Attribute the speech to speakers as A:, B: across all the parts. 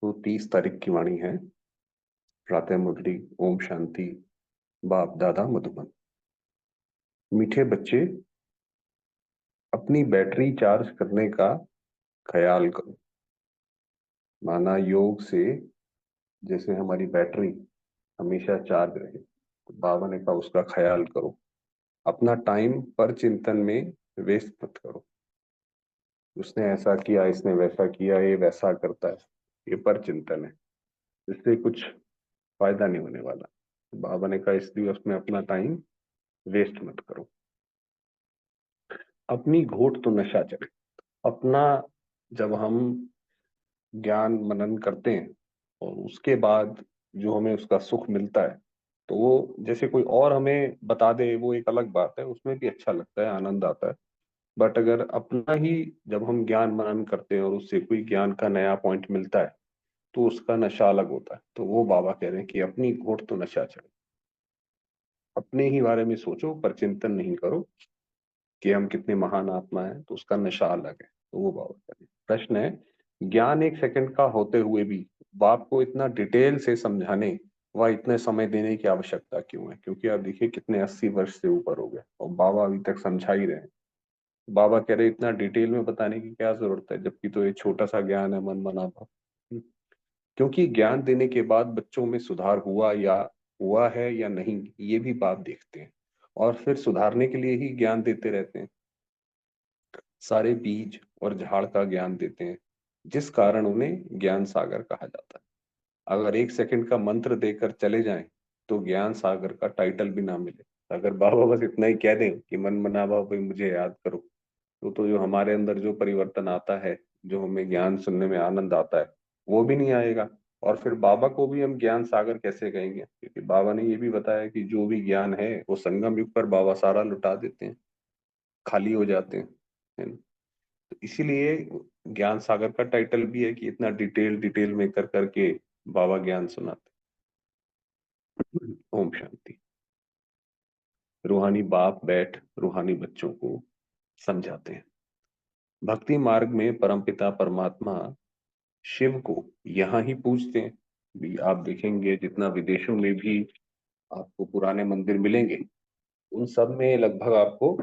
A: तो 30 तारीख की वाणी है। प्रातः मुरली। ओम शांति। बाप दादा मधुबन। मीठे बच्चे, अपनी बैटरी चार्ज करने का ख्याल करो। माना योग से जैसे हमारी बैटरी हमेशा चार्ज रहे, तो बाबा ने कहा उसका ख्याल करो। अपना टाइम पर चिंतन में वेस्ट मत करो। उसने ऐसा किया, इसने वैसा किया, ये वैसा करता है, ये पर चिंतन है, इससे कुछ फायदा नहीं होने वाला। बाबा ने कहा इसलिए उसमें अपना टाइम वेस्ट मत करो। अपनी घोट तो नशा चढ़े। अपना जब हम ज्ञान मनन करते हैं और उसके बाद जो हमें उसका सुख मिलता है, तो वो जैसे कोई और हमें बता दे वो एक अलग बात है, उसमें भी अच्छा लगता है, आनंद आता है। बट अगर अपना ही जब हम ज्ञान मनन करते हैं और उससे कोई ज्ञान का नया पॉइंट मिलता है, तो उसका नशा अलग होता है। तो वो बाबा कह रहे हैं कि अपनी घोट तो नशा चढ़े। अपने ही बारे में सोचो, पर चिंतन नहीं करो कि हम कितने महान आत्मा हैं, तो उसका नशा अलग है। तो वो बाबा कह रहे हैं। प्रश्न है, ज्ञान 1 सेकंड का होते हुए भी बाप को इतना डिटेल से समझाने व इतने समय देने की आवश्यकता क्यों है? क्योंकि आप देखिए कितने 80 वर्ष से ऊपर हो गए और बाबा अभी तक समझा ही रहे हैं। बाबा कह रहे इतना डिटेल में बताने की क्या जरूरत है, जबकि तो ये छोटा सा ज्ञान है, मन मना भाव। क्योंकि ज्ञान देने के बाद बच्चों में सुधार हुआ है या नहीं, ये भी बाप देखते हैं और फिर सुधारने के लिए ही ज्ञान देते रहते हैं। सारे बीज और झाड़ का ज्ञान देते हैं, जिस कारण उन्हें ज्ञान सागर कहा जाता है। अगर 1 सेकंड का मंत्र देकर चले जाएं तो ज्ञान सागर का टाइटल भी ना मिले। अगर बाबा बस इतना ही कह दें कि मन मना भाव भाई मुझे याद करो, तो जो हमारे अंदर जो परिवर्तन आता है, जो हमें ज्ञान सुनने में आनंद आता है, वो भी नहीं आएगा। और फिर बाबा को भी हम ज्ञान सागर कैसे कहेंगे? क्योंकि बाबा ने ये भी बताया कि जो भी ज्ञान है वो संगम युग पर बाबा सारा लुटा देते हैं, खाली हो जाते हैं, है ना? तो इसीलिए ज्ञान सागर का टाइटल भी है कि इतना डिटेल डिटेल में कर करके बाबा ज्ञान सुनाते। ओम शांति। रूहानी बाप बैठ रूहानी बच्चों को समझाते हैं। भक्ति मार्ग में परमपिता परमात्मा शिव को यहाँ ही पूजते हैं। भी आप देखेंगे जितना विदेशों में भी आपको पुराने मंदिर मिलेंगे, उन सब में लगभग आपको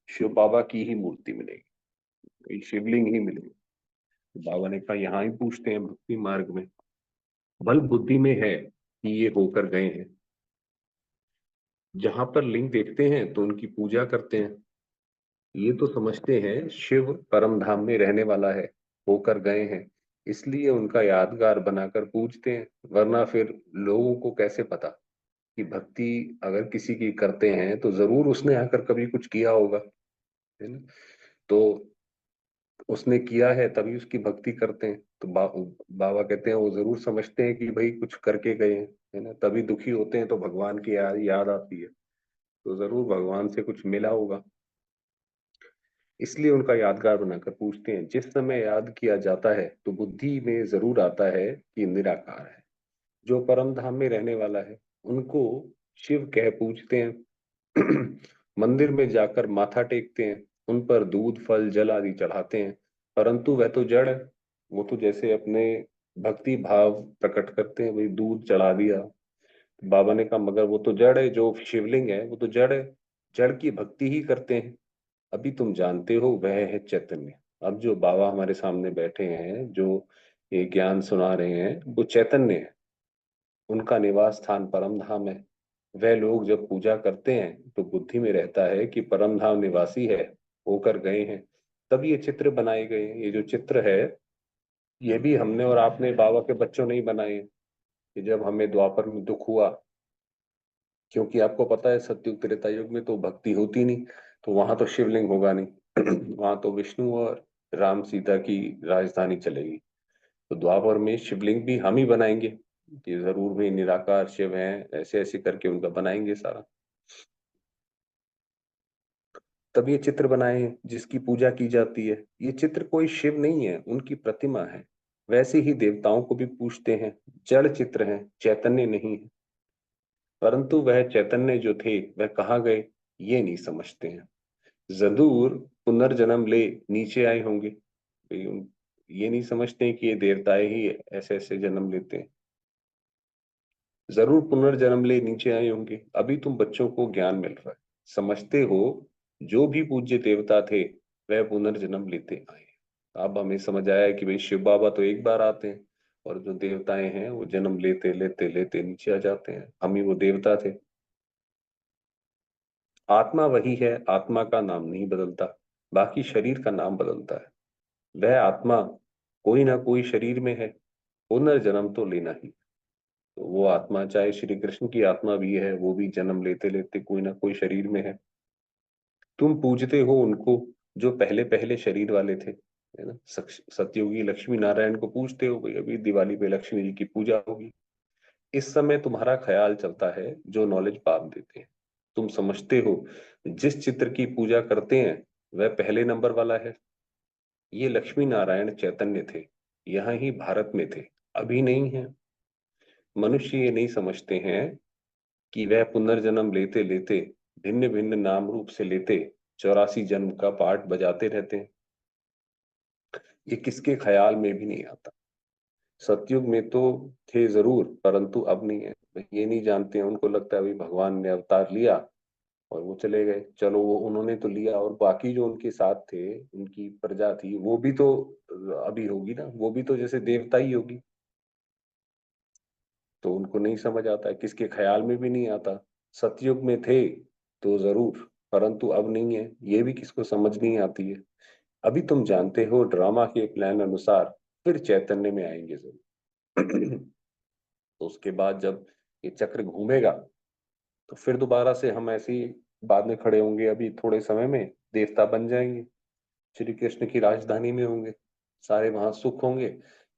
A: शिव बाबा की ही मूर्ति मिलेगी, शिवलिंग ही मिलेगी। बाबा ने कहा यहाँ ही पूछते हैं भक्ति मार्ग में। बल बुद्धि में है कि ये होकर गए हैं। जहां पर लिंग देखते हैं तो उनकी पूजा करते हैं। ये तो समझते हैं शिव परम धाम में रहने वाला है, होकर गए हैं, इसलिए उनका यादगार बनाकर पूजते हैं। वरना फिर लोगों को कैसे पता कि भक्ति अगर किसी की करते हैं तो जरूर उसने आकर कभी कुछ किया होगा, है ना? तो उसने किया है तभी उसकी भक्ति करते हैं। तो बाबा कहते हैं वो जरूर समझते हैं कि भाई कुछ करके गए हैं, है ना? तभी दुखी होते हैं तो भगवान की याद आती है, तो जरूर भगवान से कुछ मिला होगा, इसलिए उनका यादगार बनाकर पूछते हैं। जिस समय याद किया जाता है तो बुद्धि में जरूर आता है कि निराकार है, जो परम धाम में रहने वाला है, उनको शिव कह पूजते हैं। मंदिर में जाकर माथा टेकते हैं, उन पर दूध फल जल आदि चढ़ाते हैं, परंतु वह तो जड़ है। वो तो जैसे अपने भक्ति भाव प्रकट करते हैं, वही दूध चढ़ा दिया। बाबा ने कहा मगर वो तो जड़ है, जो शिवलिंग है वो तो जड़ है, जड़ की भक्ति ही करते हैं। अभी तुम जानते हो वह है चैतन्य। अब जो बाबा हमारे सामने बैठे हैं, जो ये ज्ञान सुना रहे हैं, वो चैतन्य है। उनका निवास स्थान परम धाम है। वह लोग जब पूजा करते हैं तो बुद्धि में रहता है कि परम धाम निवासी है, होकर गए हैं। तब ये चित्र बनाए गए हैं। ये जो चित्र है, ये भी हमने और आपने बाबा के बच्चों ने ही बनाए हैं। कि जब हमें द्वापर में दुख हुआ, क्योंकि आपको पता है सतयुग त्रेता युग में तो भक्ति होती नहीं, तो वहां तो शिवलिंग होगा नहीं। वहां तो विष्णु और राम सीता की राजधानी चलेगी। तो द्वापर में शिवलिंग भी हम ही बनाएंगे कि जरूर भी निराकार शिव हैं, ऐसे ऐसे करके उनका बनाएंगे सारा। तब ये चित्र बनाए हैं जिसकी पूजा की जाती है। ये चित्र कोई शिव नहीं है, उनकी प्रतिमा है। वैसे ही देवताओं को भी पूजते हैं, जड़ चित्र हैं, चैतन्य नहीं है। परंतु वह चैतन्य जो थे वह कहाँ गए, ये नहीं समझते हैं। जरूर पुनर्जन्म ले नीचे आए होंगे। ये नहीं समझते कि ये देवताएं ही ऐसे ऐसे जन्म लेते हैं। जरूर पुनर्जन्म ले नीचे आए होंगे, अभी तुम बच्चों को ज्ञान मिल रहा है, समझते हो जो भी पूज्य देवता थे वह पुनर्जन्म लेते आए। अब हमें समझ आया कि भाई शिव बाबा तो एक बार आते हैं, और जो देवताएं हैं वो जन्म लेते लेते लेते नीचे आ जाते हैं, हम ही वो देवता थे। आत्मा वही है, आत्मा का नाम नहीं बदलता, बाकी शरीर का नाम बदलता है। वह आत्मा कोई ना कोई शरीर में है, पुनर्जन्म तो लेना ही। तो वो आत्मा चाहे श्री कृष्ण की आत्मा भी है, वो भी जन्म लेते लेते कोई ना कोई शरीर में है। तुम पूजते हो उनको जो पहले पहले शरीर वाले थे, है ना। सतयुगी लक्ष्मी नारायण को पूजते हो, भाई अभी दिवाली पे लक्ष्मी जी की पूजा होगी। इस समय तुम्हारा ख्याल चलता है जो नॉलेज बाप देते हैं। तुम समझते हो जिस चित्र की पूजा करते हैं वह पहले नंबर वाला है। ये लक्ष्मी नारायण चैतन्य थे, यहाँ ही भारत में थे, अभी नहीं है। मनुष्य ये नहीं समझते हैं कि वह पुनर्जन्म लेते लेते भिन्न भिन्न नाम रूप से लेते 84 जन्म का पाठ बजाते रहते हैं। ये किसके ख्याल में भी नहीं आता। सतयुग में तो थे जरूर, परंतु अब नहीं है। ये नहीं जानते हैं, उनको लगता है अभी भगवान ने अवतार लिया और वो चले गए, चलो वो उन्होंने तो लिया, और बाकी जो उनके साथ थे, उनकी प्रजा थी, वो भी तो अभी होगी ना, वो भी तो जैसे देवता ही होगी। तो उनको नहीं समझ आता है, किसके ख्याल में भी नहीं आता। सतयुग में थे तो जरूर, परंतु अब नहीं है, ये भी किसको समझ नहीं आती है। अभी तुम जानते हो ड्रामा के प्लान अनुसार फिर चैतन्य में आएंगे जरूर। तो उसके बाद जब ये चक्र घूमेगा तो फिर दोबारा से हम ऐसे ही बाद में खड़े होंगे, अभी थोड़े समय में देवता बन जाएंगे, श्री कृष्ण की राजधानी में होंगे, सारे वहां सुख होंगे।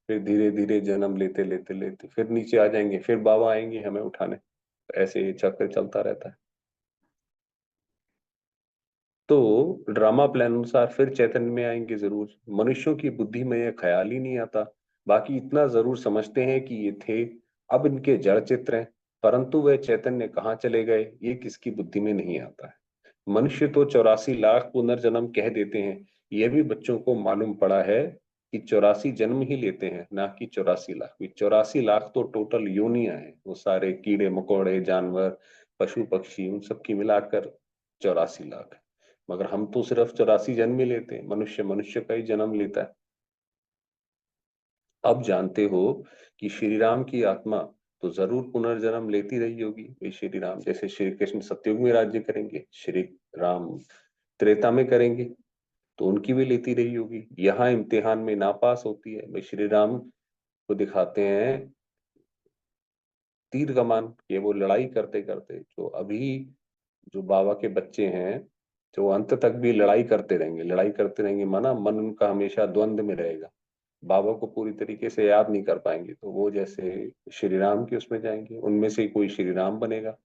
A: फिर धीरे धीरे जन्म लेते लेते लेते फिर नीचे आ जाएंगे, फिर बाबा आएंगे हमें उठाने। ऐसे ये चक्र चलता रहता है। तो ड्रामा प्लान अनुसार फिर चैतन्य में आएंगे जरूर, मनुष्यों की बुद्धि में यह ख्याल ही नहीं आता। बाकी इतना जरूर समझते हैं कि ये थे, अब इनके जड़ चित्र हैं, परंतु वह चैतन्य कहाँ चले गए ये किसकी बुद्धि में नहीं आता है। मनुष्य तो 84 लाख पुनर्जन्म कह देते हैं, यह भी बच्चों को मालूम पड़ा है कि 84 जन्म ही लेते हैं, ना कि 84 लाख। 84 लाख तो टोटल योनियां हैं, वो सारे कीड़े मकोड़े जानवर पशु पक्षी उन सब की मिलाकर 84 लाख है। मगर हम तो सिर्फ 84 जन्म ही लेते हैं, मनुष्य मनुष्य का ही जन्म लेता है। अब जानते हो कि श्री राम की आत्मा तो जरूर पुनर्जन्म लेती रही होगी। वे श्री राम जैसे श्री कृष्ण सतयुग में राज्य करेंगे, श्री राम त्रेता में करेंगे, तो उनकी भी लेती रही होगी। यहाँ इम्तिहान में नापास होती है, भाई श्री राम को दिखाते हैं तीर कमान, ये वो लड़ाई करते करते, जो अभी जो बाबा के बच्चे हैं जो अंत तक भी लड़ाई करते रहेंगे, लड़ाई करते रहेंगे, माना मन उनका हमेशा द्वंद में रहेगा, बाबा को पूरी तरीके से याद नहीं कर पाएंगे, तो वो जैसे श्री राम के उसमें जाएंगे, उनमें से कोई श्री राम बनेगा,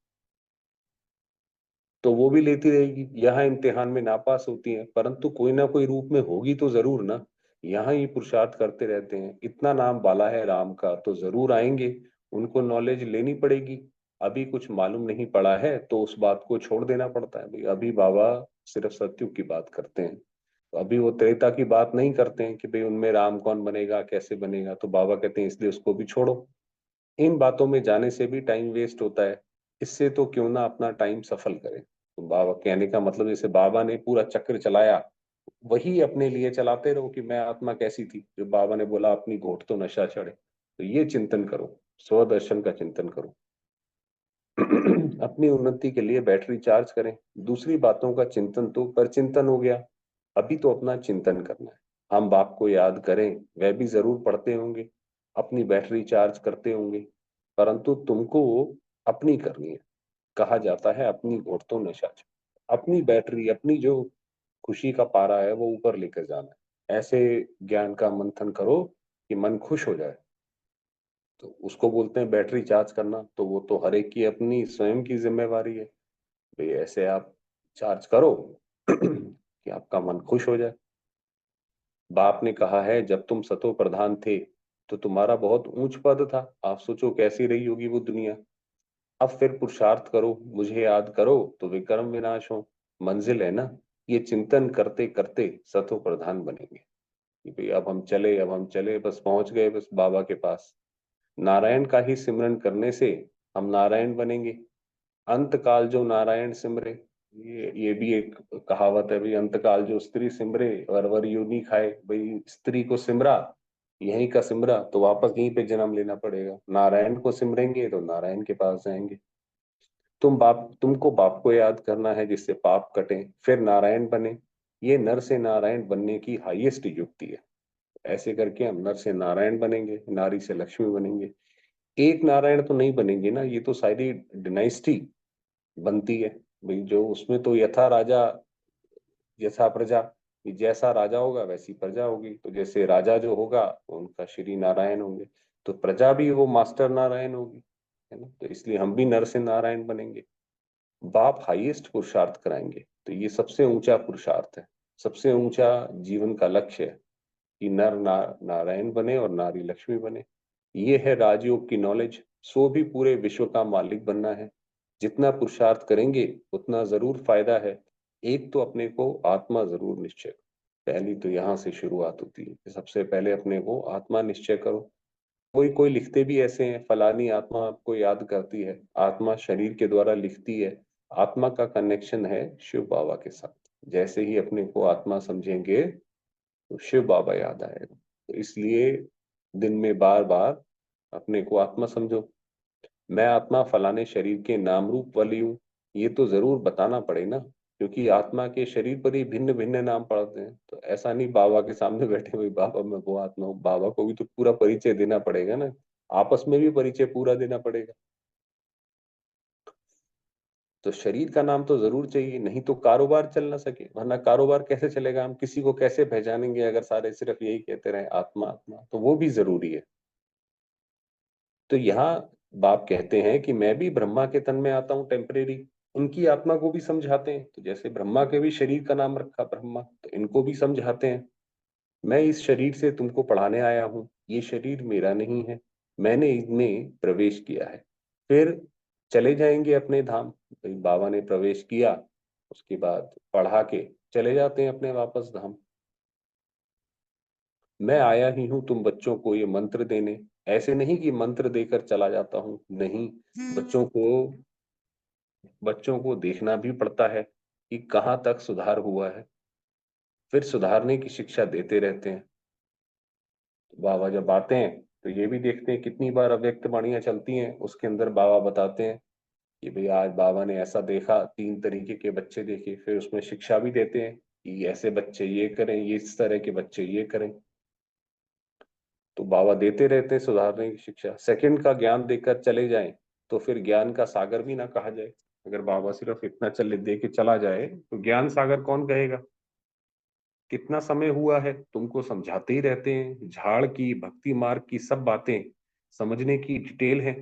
A: तो वो भी लेती रहेगी। यहाँ इम्तिहान में नापास होती है, परंतु कोई ना कोई रूप में होगी तो जरूर ना। यहाँ ही पुरुषार्थ करते रहते हैं, इतना नाम बाला है राम का, तो जरूर आएंगे, उनको नॉलेज लेनी पड़ेगी। अभी कुछ मालूम नहीं पड़ा है तो उस बात को छोड़ देना पड़ता है, भाई अभी बाबा सिर्फ सत्युग की बात करते हैं, तो अभी वो त्रेता की बात नहीं करते हैं कि भाई उनमें राम कौन बनेगा कैसे बनेगा, तो बाबा कहते हैं इसलिए उसको भी छोड़ो। इन बातों में जाने से भी टाइम वेस्ट होता है, इससे तो क्यों ना अपना टाइम सफल करें। तो बाबा कहने का मतलब जैसे बाबा ने पूरा चक्र चलाया, वही अपने लिए चलाते रहो कि मैं आत्मा कैसी थी, जो बाबा ने बोला अपनी घोट तो नशा चढ़े, तो ये चिंतन करो, स्वदर्शन का चिंतन करो। अपनी उन्नति के लिए बैटरी चार्ज करें, दूसरी बातों का चिंतन तो पर चिंतन हो गया, अभी तो अपना चिंतन करना है। हम बाप को याद करें, वह भी जरूर पढ़ते होंगे, अपनी बैटरी चार्ज करते होंगे, परंतु तुमको अपनी करनी है। कहा जाता है अपनी घोट तो नशा चढ़े, अपनी बैटरी अपनी जो खुशी का पारा है वो ऊपर लेकर जाना है। ऐसे ज्ञान का मंथन करो कि मन खुश हो जाए, तो उसको बोलते हैं बैटरी चार्ज करना। तो वो तो हर एक की अपनी स्वयं की जिम्मेवारी है, भाई ऐसे आप चार्ज करो कि आपका मन खुश हो जाए। बाप ने कहा है जब तुम सतो प्रधान थे तो तुम्हारा बहुत ऊंच पद था, आप सोचो कैसी रही होगी वो दुनिया। अब फिर पुरुषार्थ करो, मुझे याद करो तो विक्रम विनाश हो। मंजिल है ना, ये चिंतन करते करते सतो प्रधान बनेंगे। कि भाई अब हम चले, बस पहुंच गए बस बाबा के पास। नारायण का ही सिमरन करने से हम नारायण बनेंगे। अंत काल जो नारायण सिमरे, ये भी एक कहावत है भाई, अंत काल जो स्त्री सिमरे वर योनि खाए। भाई स्त्री को सिमरा, यहीं का सिमरा तो वापस यहीं पे जन्म लेना पड़ेगा। नारायण को सिमरेंगे तो नारायण के पास जाएंगे। तुमको बाप को याद करना है जिससे पाप कटे, फिर नारायण बने। ये नर से नारायण बनने की हाईएस्ट युक्ति है। ऐसे करके हम नर से नारायण बनेंगे, नारी से लक्ष्मी बनेंगे। एक नारायण तो नहीं बनेंगे ना, ये तो सारी डिनाइस्टी बनती है। भाई जो उसमें तो यथा राजा यथा प्रजा, कि जैसा राजा होगा वैसी प्रजा होगी। तो जैसे राजा जो होगा उनका श्री नारायण होंगे, तो प्रजा भी वो मास्टर नारायण होगी, है ना। तो इसलिए हम भी नर से नारायण बनेंगे। बाप हाईएस्ट पुरुषार्थ कराएंगे, तो ये सबसे ऊंचा पुरुषार्थ है, सबसे ऊंचा जीवन का लक्ष्य है कि नारायण बने और नारी लक्ष्मी बने। ये है राजयोग की नॉलेज। सो भी पूरे विश्व का मालिक बनना है। जितना पुरुषार्थ करेंगे उतना जरूर फायदा है। एक तो अपने को आत्मा जरूर निश्चय करो। पहली तो यहाँ से शुरुआत होती है कि सबसे पहले अपने को आत्मा निश्चय करो। कोई कोई लिखते भी ऐसे हैं, फलानी आत्मा आपको याद करती है। आत्मा शरीर के द्वारा लिखती है। आत्मा का कनेक्शन है शिव बाबा के साथ। जैसे ही अपने को आत्मा समझेंगे तो शिव बाबा याद आएगा। तो इसलिए दिन में बार बार अपने को आत्मा समझो। मैं आत्मा फलाने शरीर के नाम रूप वाली हूँ, ये तो जरूर बताना पड़े ना, क्योंकि आत्मा के शरीर पर ही भिन्न भिन्न नाम पड़ते हैं। तो ऐसा नहीं बाबा के सामने बैठे हुए बाबा मैं वो आत्मा हूँ, बाबा को भी तो पूरा परिचय देना पड़ेगा ना। आपस में भी परिचय पूरा देना पड़ेगा। तो शरीर का नाम तो जरूर चाहिए, नहीं तो कारोबार चल ना सके। वरना कारोबार कैसे चलेगा, हम किसी को कैसे पहचानेंगे अगर सारे सिर्फ यही कहते रहे आत्मा आत्मा। तो वो भी जरूरी है। तो यहाँ बाप कहते हैं कि मैं भी ब्रह्मा के तन में आता हूँ टेम्परेरी। उनकी आत्मा को भी समझाते हैं। तो जैसे ब्रह्मा के भी शरीर का नाम रखा ब्रह्मा, तो इनको भी समझाते हैं। मैं इस शरीर से तुमको पढ़ाने आया हूँ, ये शरीर मेरा नहीं है, मैंने इनमें प्रवेश किया है। फिर चले जाएंगे अपने धाम। भाई बाबा ने प्रवेश किया, उसके बाद पढ़ा के चले जाते हैं अपने वापस धाम। मैं आया ही हूं तुम बच्चों को ये मंत्र देने। ऐसे नहीं कि मंत्र देकर चला जाता हूं, नहीं। बच्चों को देखना भी पड़ता है कि कहाँ तक सुधार हुआ है। फिर सुधारने की शिक्षा देते रहते हैं। तो बाबा जब आते हैं तो ये भी देखते हैं कितनी बार अव्यक्त वाणियां चलती हैं, उसके अंदर बाबा बताते हैं कि भाई आज बाबा ने ऐसा देखा, 3 तरीके के बच्चे देखे। फिर उसमें शिक्षा भी देते हैं कि ऐसे बच्चे ये करें, ये इस तरह के बच्चे ये करें। तो बाबा देते रहते हैं सुधारने की शिक्षा। सेकंड का ज्ञान देकर चले जाएं तो फिर ज्ञान का सागर भी ना कहा जाए। अगर बाबा सिर्फ इतना चले दे के चला जाए तो ज्ञान सागर कौन कहेगा। कितना समय हुआ है तुमको समझाते ही रहते हैं, झाड़ की भक्ति मार्ग की सब बातें समझने की डिटेल है।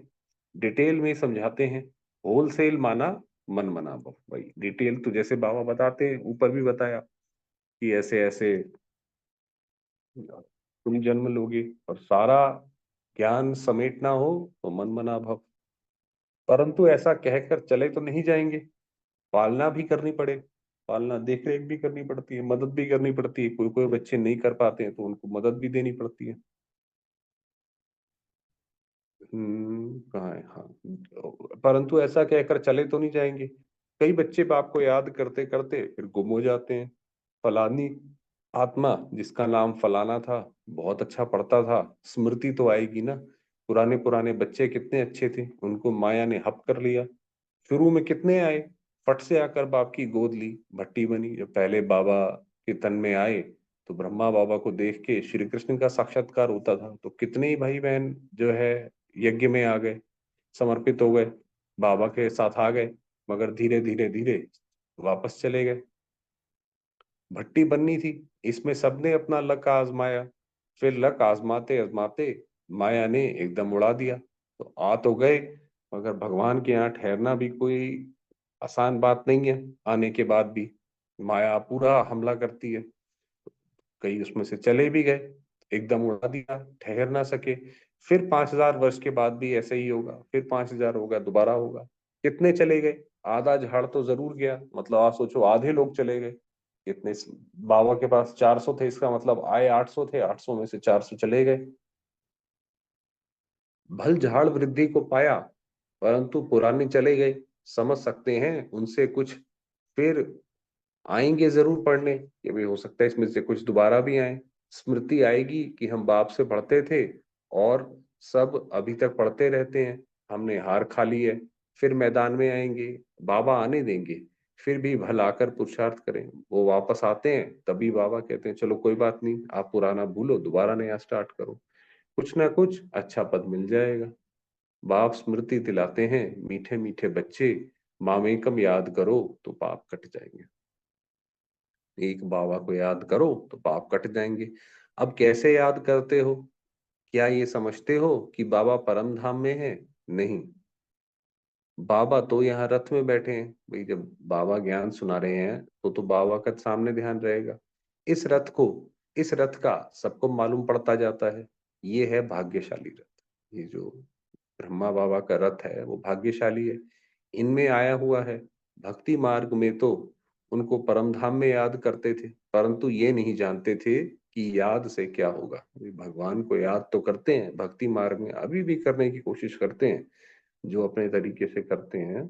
A: डिटेल में समझाते हैं। होलसेल माना मन मना भाई। डिटेल तो जैसे बाबा बताते हैं, ऊपर भी बताया कि ऐसे ऐसे तुम जन्म लोगे, और सारा ज्ञान समेटना हो तो मन मना भव। परंतु ऐसा कहकर चले तो नहीं जाएंगे, पालना भी करनी पड़े। पालना देख रेख भी करनी पड़ती है, मदद भी करनी पड़ती है। कोई कोई बच्चे नहीं कर पाते हैं तो उनको मदद भी देनी पड़ती है। कहाँ है, हाँ। परंतु ऐसा कहकर चले तो नहीं जाएंगे। कई बच्चे बाप को याद करते करते फिर गुम हो जाते हैं। फलानी आत्मा जिसका नाम फलाना था, बहुत अच्छा पढ़ता था, स्मृति तो आएगी ना। पुराने पुराने बच्चे कितने अच्छे थे, उनको माया ने हप कर लिया। शुरू में कितने आए, फट से आकर बाप की गोद ली, भट्टी बनी। जब पहले बाबा के तन में आए तो ब्रह्मा बाबा को देख के श्री कृष्ण का साक्षात्कार होता था। तो कितने ही भाई बहन जो है यज्ञ में आ गए, समर्पित हो गए, बाबा के साथ आ गए। मगर धीरे धीरे धीरे वापस चले गए। भट्टी बननी थी, इसमें सबने अपना लक आजमाया। फिर लक आजमाते आजमाते माया ने एकदम उड़ा दिया। तो आ तो गए, मगर भगवान के यहाँ ठहरना भी कोई आसान बात नहीं है। आने के बाद भी माया पूरा हमला करती है। कई उसमें से चले भी गए, एकदम उड़ा दिया, ठहर ना सके। फिर 5,000 वर्ष के बाद भी ऐसे ही होगा, फिर 5,000 होगा, दोबारा होगा। कितने चले गए, आधा झाड़ तो जरूर गया। मतलब आप सोचो आधे लोग चले गए। कितने बाबा के पास 400 थे, इसका मतलब आए 800 थे, 800 में से 400 चले गए। भल झाड़ वृद्धि को पाया, परंतु पुराने चले गए। समझ सकते हैं उनसे कुछ फिर आएंगे जरूर पढ़ने, ये भी हो सकता है इसमें से कुछ दोबारा भी आए। स्मृति आएगी कि हम बाप से पढ़ते थे और सब अभी तक पढ़ते रहते हैं, हमने हार खा ली है। फिर मैदान में आएंगे, बाबा आने देंगे, फिर भी भल आकर पुरुषार्थ करें। वो वापस आते हैं, तभी बाबा कहते हैं चलो कोई बात नहीं, आप पुराना भूलो, दोबारा नया स्टार्ट करो, कुछ ना कुछ अच्छा पद मिल जाएगा। बाप स्मृति दिलाते हैं, मीठे मीठे बच्चे, मामेकम याद करो तो पाप कट जाएंगे। एक बाबा को याद करो तो पाप कट जाएंगे। अब कैसे याद करते हो? क्या ये समझते हो कि बाबा परम धाम में है? नहीं, बाबा तो यहाँ रथ में बैठे हैं भाई। जब बाबा ज्ञान सुना रहे हैं तो बाबा का सामने ध्यान रहेगा। इस रथ को, इस रथ का सबको मालूम पड़ता जाता है, ये है भाग्यशाली रथ। ये जो ब्रह्मा बाबा का रथ है वो भाग्यशाली है, इनमें आया हुआ है। भक्ति मार्ग में तो उनको परम धाम में याद करते थे, परंतु ये नहीं जानते थे कि याद से क्या होगा। भगवान को याद तो करते हैं, भक्ति मार्ग में अभी भी करने की कोशिश करते हैं, जो अपने तरीके से करते हैं,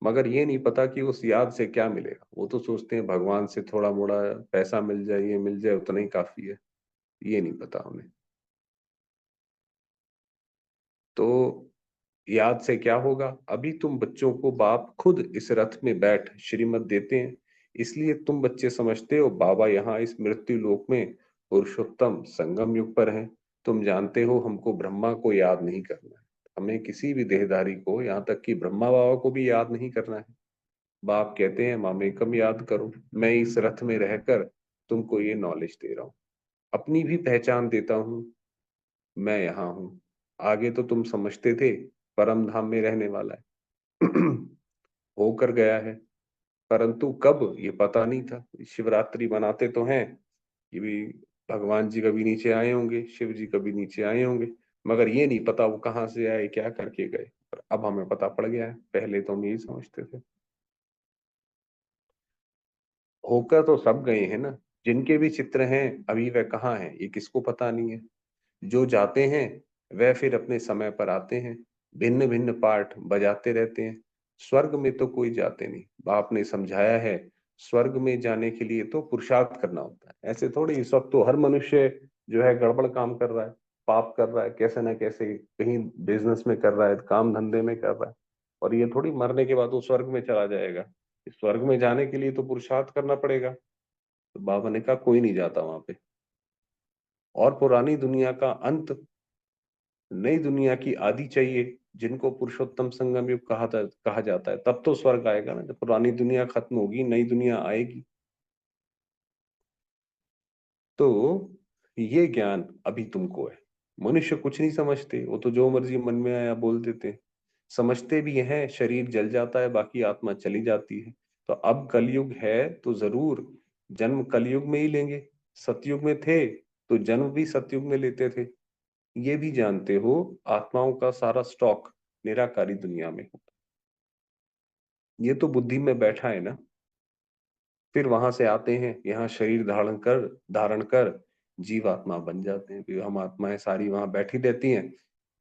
A: मगर ये नहीं पता कि उस याद से क्या मिलेगा। वो तो सोचते हैं भगवान से थोड़ा मोड़ा पैसा मिल जाए, ये मिल जाए, उतना ही काफी है। ये नहीं पता उन्हें। तो याद से क्या होगा? अभी तुम बच्चों को बाप खुद इस रथ में बैठ श्रीमत देते हैं, इसलिए तुम बच्चे समझते हो बाबा यहाँ इस मृत्यु लोक में पुरुषोत्तम संगम युग पर हैं। तुम जानते हो हमको ब्रह्मा को याद नहीं करना है, हमें किसी भी देहधारी को, यहाँ तक कि ब्रह्मा बाबा को भी याद नहीं करना है। बाप कहते हैं मामेकम याद करो, मैं इस रथ में रहकर तुमको ये नॉलेज दे रहा हूँ, अपनी भी पहचान देता हूँ, मैं यहाँ हूँ। आगे तो तुम समझते थे परम धाम में रहने वाला है, होकर गया है, परंतु कब ये पता नहीं था। शिवरात्रि मनाते तो हैं कि भी भगवान जी कभी नीचे आए होंगे, शिव जी कभी नीचे आए होंगे, मगर ये नहीं पता वो कहाँ से आए, क्या करके गए। पर अब हमें पता पड़ गया है, पहले तो हम यही समझते थे। होकर तो सब गए हैं ना, जिनके भी चित्र हैं अभी वह कहाँ हैं ये किसको पता नहीं है। जो जाते हैं वह फिर अपने समय पर आते हैं, भिन्न भिन्न पार्ट बजाते रहते हैं। स्वर्ग में तो कोई जाते नहीं, बाप ने समझाया है। स्वर्ग में जाने के लिए तो पुरुषार्थ करना होता है, ऐसे थोड़ी इस वक्त तो हर मनुष्य जो है गड़बड़ काम कर रहा है, पाप कर रहा है, कैसे ना कैसे कहीं बिजनेस में कर रहा है, काम धंधे में कर रहा है, और ये थोड़ी मरने के बाद वो स्वर्ग में चला जाएगा। इस स्वर्ग में जाने के लिए तो पुरुषार्थ करना पड़ेगा। तो बाबा ने कहा कोई नहीं जाता वहां पे, और पुरानी दुनिया का अंत, नई दुनिया की आदि चाहिए, जिनको पुरुषोत्तम संगम युग कहा जाता है। तब तो स्वर्ग आएगा ना, जब पुरानी दुनिया खत्म होगी नई दुनिया आएगी। तो ये ज्ञान अभी तुमको है। मनुष्य कुछ नहीं समझते, वो तो जो मर्जी मन में आया बोल देते हैं। समझते भी हैं शरीर जल जाता है, बाकी आत्मा चली जाती है। तो अब कलयुग है तो जरूर जन्म कलयुग में ही लेंगे। सतयुग में थे तो जन्म भी सतयुग में लेते थे। ये भी जानते हो आत्माओं का सारा स्टॉक निराकारी दुनिया में होता है। ये तो बुद्धि में बैठा है ना। फिर वहां से आते हैं यहाँ शरीर धारण कर जीवात्मा बन जाते हैं। फिर हम आत्माएं सारी वहां बैठी रहती हैं,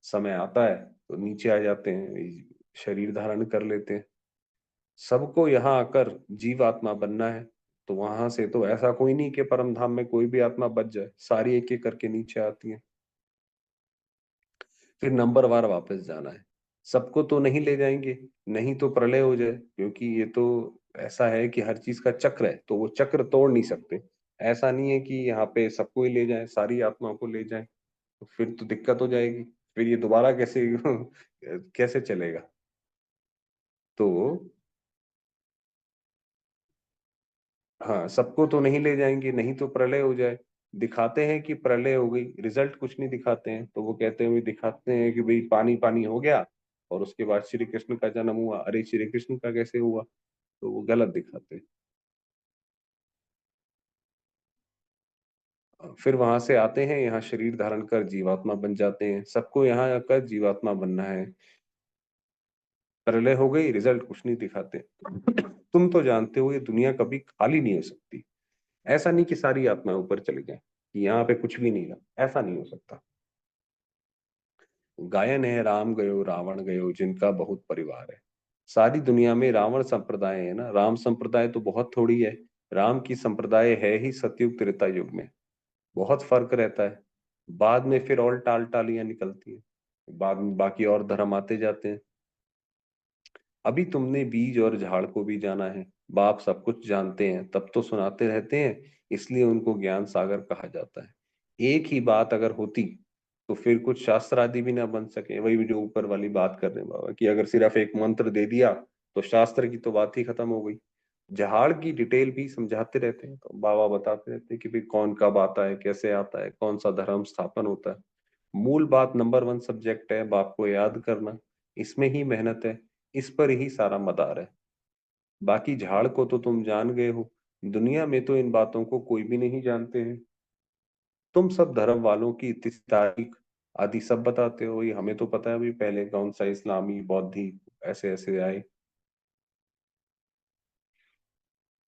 A: समय आता है तो नीचे आ जाते हैं, शरीर धारण कर लेते हैं। सबको यहाँ आकर जीवात्मा बनना है। तो वहां से तो ऐसा कोई नहीं कि परम धाम में कोई भी आत्मा बच जाए, सारी एक एक करके नीचे आती है। फिर नंबरवार वापस जाना है। सबको तो नहीं ले जाएंगे, नहीं तो प्रलय हो जाए, क्योंकि ये तो ऐसा है कि हर चीज का चक्र है, तो वो चक्र तोड़ नहीं सकते। ऐसा नहीं है कि यहाँ पे सबको ही ले जाए, सारी आत्मा को ले जाए, तो फिर तो दिक्कत हो जाएगी। फिर ये दोबारा कैसे कैसे चलेगा? तो हाँ, सबको तो नहीं ले जाएंगे, नहीं तो प्रलय हो जाए। दिखाते हैं कि प्रलय हो गई, रिजल्ट कुछ नहीं दिखाते हैं। तो वो कहते हैं, दिखाते हैं कि भाई पानी पानी हो गया और उसके बाद श्री कृष्ण का जन्म हुआ। अरे श्री कृष्ण का कैसे हुआ? तो वो गलत दिखाते हैं। फिर वहां से आते हैं यहाँ शरीर धारण कर जीवात्मा बन जाते हैं। सबको यहाँ आकर जीवात्मा बनना है। प्रलय हो गई, रिजल्ट कुछ नहीं दिखाते। तुम तो जानते हो ये दुनिया कभी खाली नहीं हो सकती। ऐसा नहीं कि सारी आत्माएं ऊपर चली जाए, कि यहाँ पे कुछ भी नहीं रहा, ऐसा नहीं हो सकता। गायन है राम गयो रावण गयो जिनका बहुत परिवार है। सारी दुनिया में रावण संप्रदाय है ना, राम संप्रदाय तो बहुत थोड़ी है। राम की संप्रदाय है ही सतयुग त्रेता युग में, बहुत फर्क रहता है। बाद में फिर और टाल टालियां निकलती है, बाद में बाकी और धर्म आते जाते हैं। अभी तुमने बीज और झाड़ को भी जाना है। बाप सब कुछ जानते हैं, तब तो सुनाते रहते हैं, इसलिए उनको ज्ञान सागर कहा जाता है। एक ही बात अगर होती तो फिर कुछ शास्त्र आदि भी ना बन सके। वही जो ऊपर वाली बात कर रहे हैं बाबा, कि अगर सिर्फ एक मंत्र दे दिया तो शास्त्र की तो बात ही खत्म हो गई। झाड़ की डिटेल भी समझाते रहते हैं, तो बाबा बताते रहते हैं कि भाई कौन कब आता है, कैसे आता है, कौन सा धर्म स्थापन होता है। मूल बात नंबर वन सब्जेक्ट है, बाप को याद करना, इसमें ही मेहनत है, इस पर ही सारा मदार है। बाकी झाड़ को तो तुम जान गए हो, दुनिया में तो इन बातों को कोई भी नहीं जानते हैं। तुम सब धर्म वालों की इतिहास तारीख आदि सब बताते हो, ये हमें तो पता है, अभी पहले कौन सा इस्लामी बौद्धि ऐसे ऐसे आए।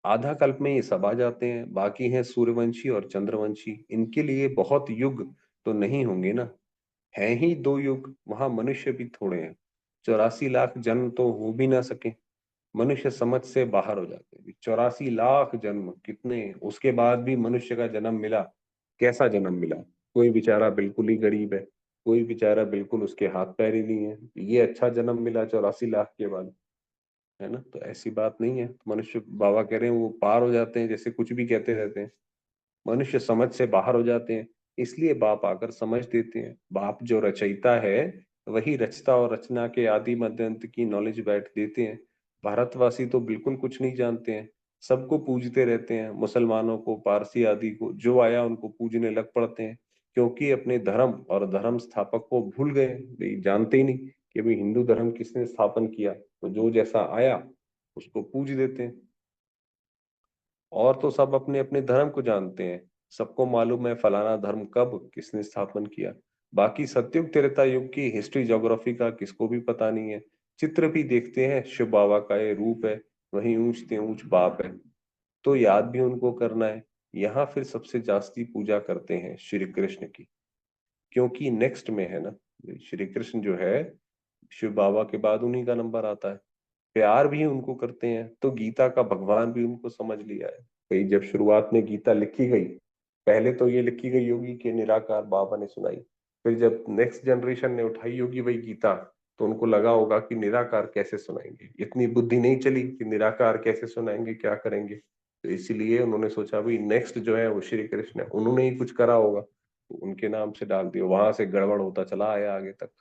A: आधा कल्प में ये सब आ जाते हैं, बाकी हैं सूर्यवंशी और चंद्रवंशी, इनके लिए बहुत युग तो नहीं होंगे ना। हैं ही दो युग, वहां मनुष्य भी थोड़े हैं। 84 लाख जन्म तो हो भी ना सके, मनुष्य समझ से बाहर हो जाते हैं। 84 लाख जन्म कितने, उसके बाद भी मनुष्य का जन्म मिला, कैसा जन्म मिला? कोई बेचारा बिल्कुल ही गरीब है, कोई बेचारा बिल्कुल उसके हाथ पैर ही नहीं है, ये अच्छा जन्म मिला 84 लाख के बाद, है ना? तो ऐसी बात नहीं है। मनुष्य बाबा कह रहे हैं वो पार हो जाते हैं, जैसे कुछ भी कहते रहते हैं, मनुष्य समझ से बाहर हो जाते हैं। इसलिए बाप आकर समझ देते हैं। बाप जो रचयिता है वही रचता और रचना के आदि मध्य अंत की नॉलेज बैठ देते हैं। भारतवासी तो बिल्कुल कुछ नहीं जानते हैं, सबको पूजते रहते हैं, मुसलमानों को, पारसी आदि को, जो आया उनको पूजने लग पड़ते हैं, क्योंकि अपने धर्म और धर्म स्थापक को भूल गए, भाई जानते ही नहीं कि भाई हिंदू धर्म किसने स्थापन किया, तो जो जैसा आया उसको पूज देते हैं। और तो सब अपने अपने धर्म को जानते हैं, सबको मालूम है फलाना धर्म कब किसने स्थापन किया। बाकी सतयुग त्रेता युग की हिस्ट्री ज्योग्राफी का किसको भी पता नहीं है। चित्र भी देखते हैं, शिव बाबा का ये रूप है, वही ऊंच ते ऊंच बाप है, तो याद भी उनको करना है। यहाँ फिर सबसे जास्ती पूजा करते हैं श्री कृष्ण की, क्योंकि नेक्स्ट में है ना, श्री कृष्ण जो है शिव बाबा के बाद उन्हीं का नंबर आता है। प्यार भी उनको करते हैं, तो गीता का भगवान भी उनको समझ लिया है। भाई जब शुरुआत में गीता लिखी गई, पहले तो ये लिखी गई होगी कि निराकार बाबा ने सुनाई, फिर जब नेक्स्ट जनरेशन ने उठाई होगी वही गीता, तो उनको लगा होगा कि निराकार कैसे सुनाएंगे, इतनी बुद्धि नहीं चली कि निराकार कैसे सुनाएंगे, क्या करेंगे। तो इसीलिए उन्होंने सोचा भाई नेक्स्ट जो है वो श्री कृष्ण है, उन्होंने ही कुछ करा होगा, तो उनके नाम से डाल दिया, वहां से गड़बड़ होता चला आया आगे तक।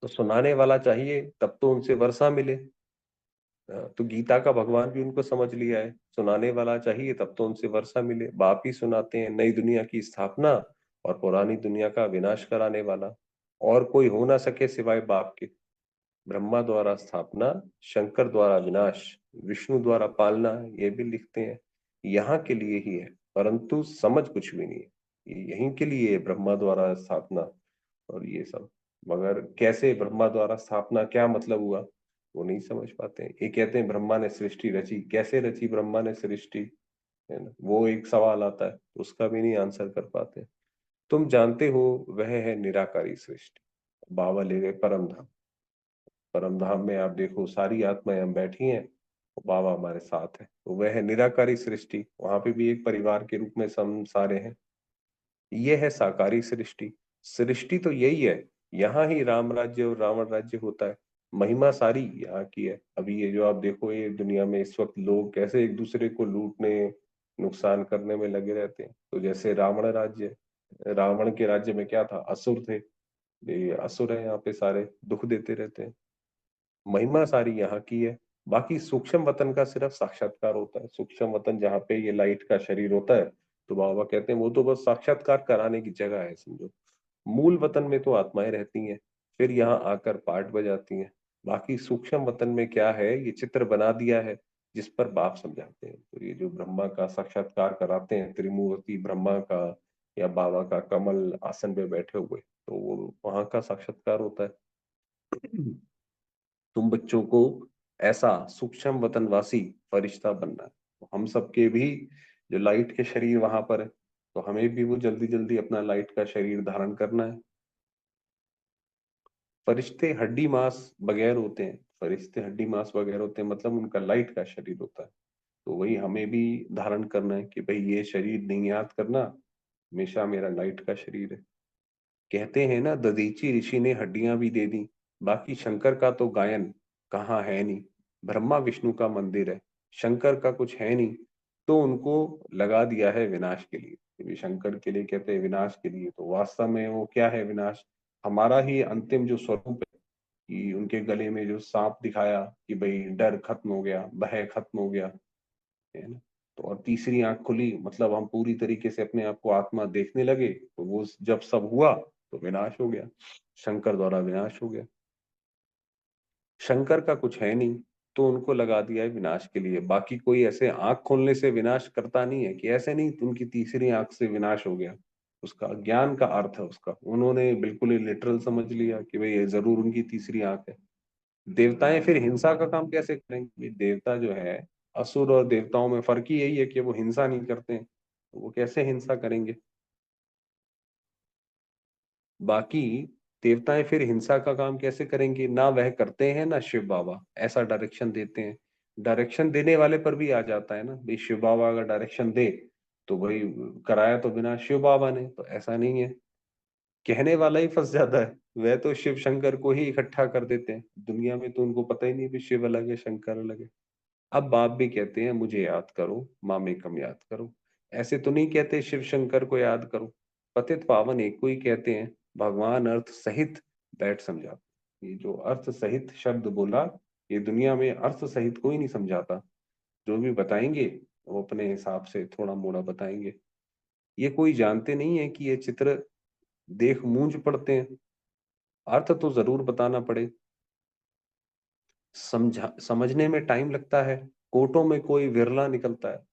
A: तो सुनाने वाला चाहिए तब तो उनसे वर्षा मिले। तो गीता का भगवान भी उनको समझ लिया है, सुनाने वाला चाहिए तब तो उनसे वर्षा मिले। बाप ही सुनाते हैं नई दुनिया की स्थापना और पुरानी दुनिया का विनाश कराने वाला, और कोई हो ना सके सिवाय बाप के। ब्रह्मा द्वारा स्थापना, शंकर द्वारा विनाश, विष्णु द्वारा पालना, ये भी लिखते हैं। यहाँ के लिए ही है, परंतु समझ कुछ भी नहीं है। ये यहीं के लिए है, ब्रह्मा द्वारा स्थापना और ये सब। मगर कैसे ब्रह्मा द्वारा स्थापना, क्या मतलब हुआ, वो नहीं समझ पाते हैं। ये कहते हैं ब्रह्मा ने सृष्टि रची, कैसे रची ब्रह्मा ने सृष्टि, है ना, वो एक सवाल आता है, उसका भी नहीं आंसर कर पाते। तुम जानते हो वह है निराकारी सृष्टि। बाबा ले गए परम धाम। परम धाम में आप देखो सारी आत्माएं हम बैठी हैं, तो बाबा हमारे साथ है, तो वह है निराकारी सृष्टि, वहां पे भी एक परिवार के रूप में हम सारे हैं। ये है साकारी सृष्टि। सृष्टि तो यही है, यहाँ ही राम राज्य और रावण राज्य होता है। महिमा सारी यहाँ की है। अभी ये जो आप देखो ये दुनिया में इस वक्त लोग कैसे एक दूसरे को लूटने, नुकसान करने में लगे रहते हैं। तो जैसे रावण राज्य, रावण के राज्य में क्या था, असुर थे, ये असुर है यहाँ पे, सारे दुख देते रहते हैं। महिमा सारी यहाँ की है। बाकी सूक्ष्म वतन का सिर्फ साक्षात्कार होता है, सूक्ष्म वतन जहाँ पे ये लाइट का शरीर होता है, तो बाबा कहते हैं वो तो बस साक्षात्कार कराने की जगह है समझो। मूल वतन में तो आत्माएं रहती हैं, फिर यहाँ आकर पाठ बजाती हैं। बाकी सूक्ष्म वतन में क्या है, ये चित्र बना दिया है जिस पर बाप समझाते हैं। तो ये जो ब्रह्मा का साक्षात्कार कराते हैं, त्रिमूर्ति ब्रह्मा का या बाबा का कमल आसन पे बैठे हुए, तो वो वहां का साक्षात्कार होता है। तुम बच्चों को ऐसा सूक्ष्म वतनवासी फरिश्ता बनना है। तो हम सबके भी जो लाइट के शरीर वहां पर है, तो हमें भी वो जल्दी जल्दी अपना लाइट का शरीर धारण करना है। फरिश्ते हड्डी मांस बगैर होते हैं, फरिश्ते हड्डी मांस बगैर होते हैं, मतलब उनका लाइट का शरीर होता है। तो वही हमें भी धारण करना है कि भाई ये शरीर नहीं याद करना, हमेशा मेरा लाइट का शरीर है। कहते हैं ना, दधीची ऋषि ने हड्डियां भी दे दी, बाकी शंकर का तो गायन कहाँ है नहीं। ब्रह्मा विष्णु का मंदिर है, शंकर का कुछ है नहीं, तो उनको लगा दिया है विनाश के लिए। ये शंकर के लिए कहते हैं विनाश के लिए, तो वास्तव में वो क्या है विनाश? हमारा ही अंतिम जो स्वरूप है, कि उनके गले में जो सांप दिखाया कि भाई डर खत्म हो गया, भय खत्म हो गया, है ना। तो और तीसरी आंख खुली, मतलब हम पूरी तरीके से अपने आप को आत्मा देखने लगे, तो वो जब सब हुआ तो विनाश हो गया, शंकर द्वारा विनाश हो गया। शंकर का कुछ है नहीं, तो उनको लगा दिया है विनाश के लिए। बाकी कोई ऐसे आंख खोलने से विनाश करता नहीं है, कि ऐसे नहीं उनकी तीसरी आंख से विनाश हो गया। उसका ज्ञान का अर्थ है, उसका उन्होंने बिल्कुल ही लिटरल समझ लिया कि भाई ये जरूर उनकी तीसरी आंख है। देवताएं फिर हिंसा का काम कैसे करेंगे? देवता जो है, असुर और देवताओं में फर्क ही यही है कि वो हिंसा नहीं करते हैं, तो वो कैसे हिंसा करेंगे? बाकी देवताएं फिर हिंसा का काम कैसे करेंगे? ना वह करते हैं ना शिव बाबा ऐसा डायरेक्शन देते हैं। डायरेक्शन देने वाले पर भी आ जाता है ना, भाई शिव बाबा अगर डायरेक्शन दे तो भाई कराया तो बिना शिव बाबा ने, तो ऐसा नहीं है। कहने वाला ही फंस जाता है। वह तो शिव शंकर को ही इकट्ठा कर देते हैं, दुनिया में तो उनको पता ही नहीं भी शिव अलग है शंकर अलग है। अब बाप भी कहते हैं मुझे याद करो, मामे कम याद करो। ऐसे तो नहीं कहते शिव शंकर को याद करो, पतित पावन एक को ही कहते हैं। भगवान अर्थ सहित बैठ समझाते। ये जो अर्थ सहित शब्द बोला, ये दुनिया में अर्थ सहित कोई नहीं समझाता। जो भी बताएंगे वो अपने हिसाब से थोड़ा मोड़ा बताएंगे। ये कोई जानते नहीं है कि ये चित्र देख मूंज पड़ते हैं, अर्थ तो जरूर बताना पड़े। समझने में टाइम लगता है, कोटों में कोई विरला निकलता है।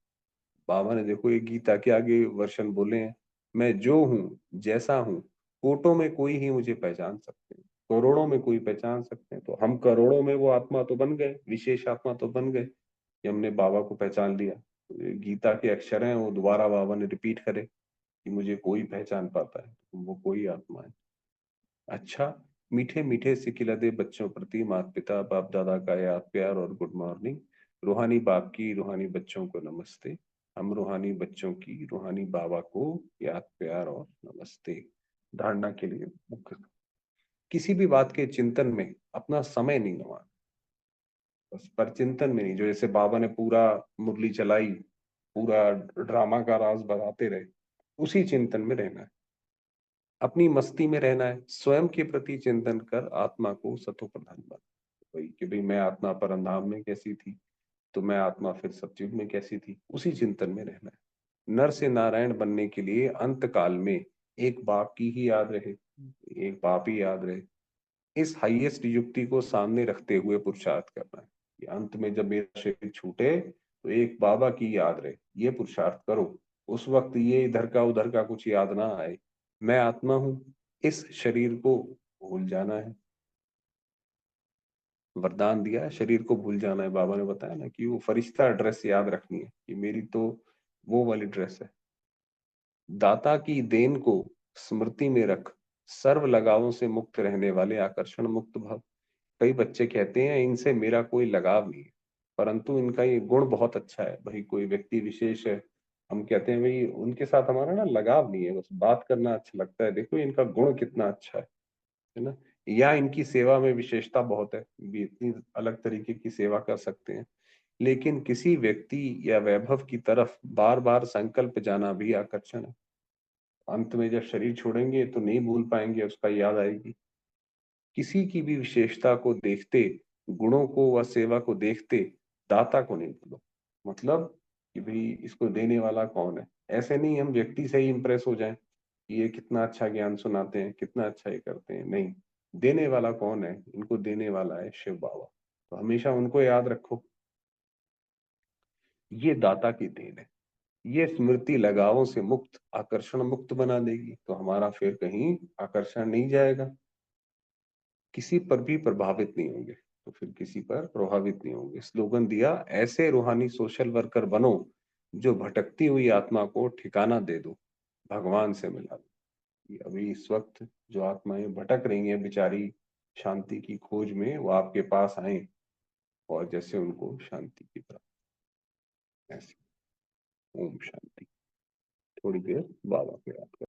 A: बाबा ने देखो ये गीता के आगे वर्षन बोले हैं, मैं जो हूँ जैसा हूँ, कोटों में कोई ही मुझे पहचान सकते हैं, करोड़ों में कोई पहचान सकते हैं। तो हम करोड़ों में वो आत्मा तो बन गए, विशेष आत्मा तो बन गए कि हमने बाबा को पहचान लिया। तो ये गीता के अक्षर हैं, वो दोबारा बाबा ने रिपीट करे कि मुझे कोई पहचान पाता है, तो वो कोई आत्मा है। अच्छा, मीठे मीठे से खिलते बच्चों प्रति माता पिता बाप दादा का याद प्यार और गुड मॉर्निंग। रूहानी बाप की रूहानी बच्चों को नमस्ते। हम रूहानी बच्चों की रूहानी बाबा को याद प्यार और नमस्ते। धारणा के लिए मुख्य, किसी भी बात के चिंतन में अपना समय नहीं गंवाना। बस पर चिंतन में नहीं, जो जैसे बाबा ने पूरा मुरली चलाई, पूरा ड्रामा का राज बताते रहे, उसी चिंतन में रहना है, अपनी मस्ती में रहना है। स्वयं के प्रति चिंतन कर आत्मा को सतो प्रधान बना। वही कि भाई मैं आत्मा परंधाम में कैसी थी, तो मैं आत्मा फिर सतयुग में कैसी थी, उसी चिंतन में रहना है। नर से नारायण बनने के लिए अंत काल में एक बाप की ही याद रहे, एक बाप ही याद रहे। इस हाईएस्ट युक्ति को सामने रखते हुए पुरुषार्थ करना है कि अंत में जब मेरा शरीर छूटे तो एक बाबा की याद रहे, ये पुरुषार्थ करो। उस वक्त ये इधर का उधर का कुछ याद ना आए। मैं आत्मा हूं, इस शरीर को भूल जाना है। वरदान दिया है, शरीर को भूल जाना है। बाबा ने बताया ना कि वो फरिश्ता ड्रेस याद रखनी है, कि मेरी तो वो वाली ड्रेस है। दाता की देन को स्मृति में रख, सर्व लगावों से मुक्त रहने वाले आकर्षण मुक्त भव। कई बच्चे कहते हैं इनसे मेरा कोई लगाव नहीं है, परंतु इनका ये गुण बहुत अच्छा है। भाई कोई व्यक्ति विशेष है, हम कहते हैं भाई उनके साथ हमारा ना लगाव नहीं है, बस बात करना अच्छा लगता है, देखो इनका गुण कितना अच्छा है ना। या इनकी सेवा में विशेषता बहुत है, भी इतनी अलग तरीके की सेवा कर सकते हैं। लेकिन किसी व्यक्ति या वैभव की तरफ बार बार संकल्प जाना भी आकर्षण है। अंत में जब शरीर छोड़ेंगे तो नहीं भूल पाएंगे, उसका याद आएगी। किसी की भी विशेषता को देखते, गुणों को व सेवा को देखते, दाता को नहीं भूलो। मतलब कि भाई इसको देने वाला कौन है, ऐसे नहीं हम व्यक्ति से ही इंप्रेस हो जाएं कि ये कितना अच्छा ज्ञान सुनाते हैं, कितना अच्छा ये करते हैं, नहीं। देने वाला कौन है? इनको देने वाला है शिव बाबा। तो हमेशा उनको याद रखो, ये दाता की देन है। ये स्मृति लगावों से मुक्त आकर्षण मुक्त बना देगी, तो हमारा फिर कहीं आकर्षण नहीं जाएगा। किसी पर भी प्रभावित नहीं होंगे, तो फिर किसी पर प्रभावित नहीं होंगे। स्लोगन दिया, ऐसे रूहानी सोशल वर्कर बनो जो भटकती हुई आत्मा को ठिकाना दे दो, भगवान से मिला दो। कि अभी इस वक्त जो आत्माएं भटक रही हैं बेचारी शांति की खोज में, वो आपके पास आए और जैसे उनको शांति की प्राप्ति। ऐसे। ओम शांति। थोड़ी देर बाबा को याद करें।